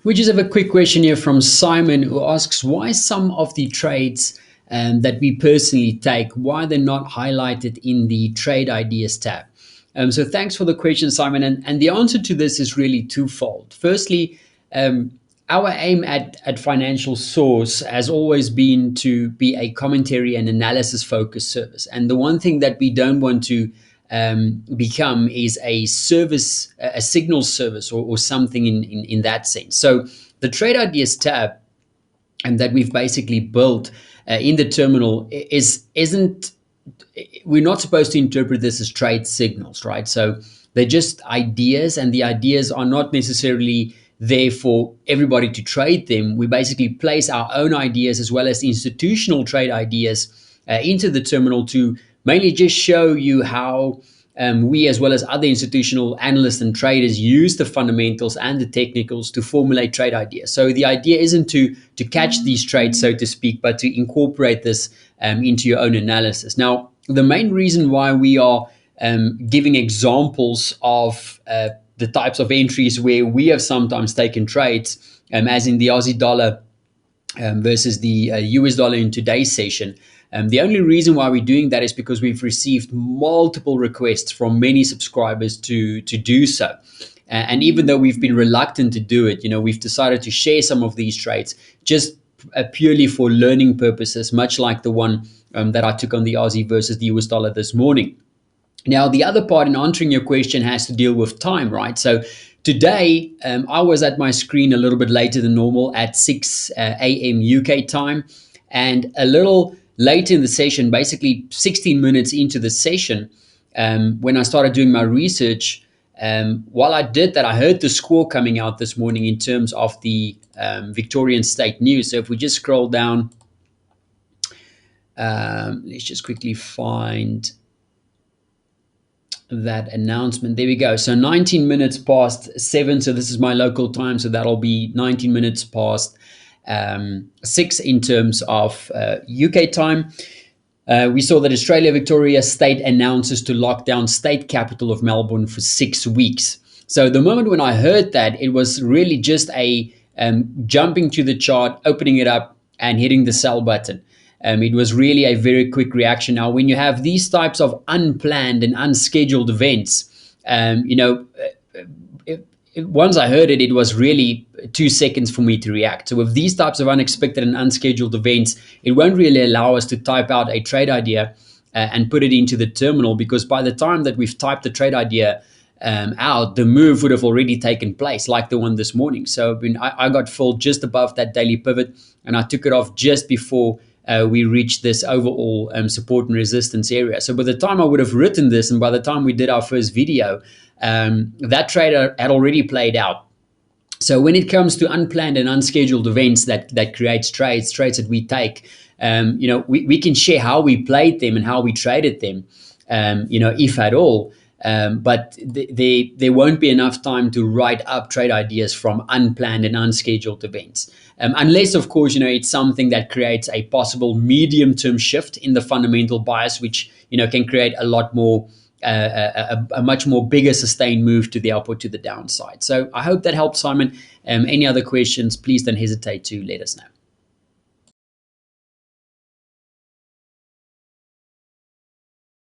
We just have a quick question here from Simon, who asks why some of the trades that we personally take, why they're not highlighted in the trade ideas tab. So thanks for the question, Simon. And the answer to this is really twofold. Firstly, our aim at Financial Source has always been to be a commentary and analysis focused service. And the one thing that we don't want to become is a service, a signal service, or something in that sense. So the trade ideas tab and that we've basically built in the terminal isn't, we're not supposed to interpret this as trade signals, right? So they're just ideas, and the ideas are not necessarily there for everybody to trade them. We basically place our own ideas as well as institutional trade ideas into the terminal to mainly just show you how we, as well as other institutional analysts and traders, use the fundamentals and the technicals to formulate trade ideas. So the idea isn't to catch these trades, so to speak, but to incorporate this into your own analysis. Now, the main reason why we are giving examples of the types of entries where we have sometimes taken trades, as in the Aussie dollar versus the US dollar in today's session. The only reason why we're doing that is because we've received multiple requests from many subscribers to do so. And even though we've been reluctant to do it, we've decided to share some of these trades just purely for learning purposes, much like the one that I took on the Aussie versus the US dollar this morning. Now, the other part in answering your question has to deal with time, right? So today, I was at my screen a little bit later than normal at 6 a.m. UK time, and a little later in the session, basically 16 minutes into the session, when I started doing my research, while I did that, I heard the score coming out this morning in terms of the Victorian State News. So if we just scroll down, let's just quickly find that announcement. There we go. So 19 minutes past 7. So this is my local time. So that'll be 19 minutes past 6 in terms of UK time. We saw that Australia Victoria State announces to lock down state capital of Melbourne for 6 weeks. So the moment when I heard that, it was really just a jumping to the chart, opening it up, and hitting the sell button. It was really a very quick reaction. Now, when you have these types of unplanned and unscheduled events, once I heard it, it was really 2 seconds for me to react. So with these types of unexpected and unscheduled events, it won't really allow us to type out a trade idea and put it into the terminal, because by the time that we've typed the trade idea out, the move would have already taken place, like the one this morning. So I got filled just above that daily pivot, and I took it off just before we reached this overall support and resistance area. So by the time I would have written this, and by the time we did our first video, that trade had already played out. So when it comes to unplanned and unscheduled events that creates trades that we take, we can share how we played them and how we traded them, if at all. But there won't be enough time to write up trade ideas from unplanned and unscheduled events. Unless, of course, it's something that creates a possible medium-term shift in the fundamental bias, which, can create a lot more, a much more bigger sustained move to the up or to the downside. So I hope that helps, Simon. Any other questions, please don't hesitate to let us know.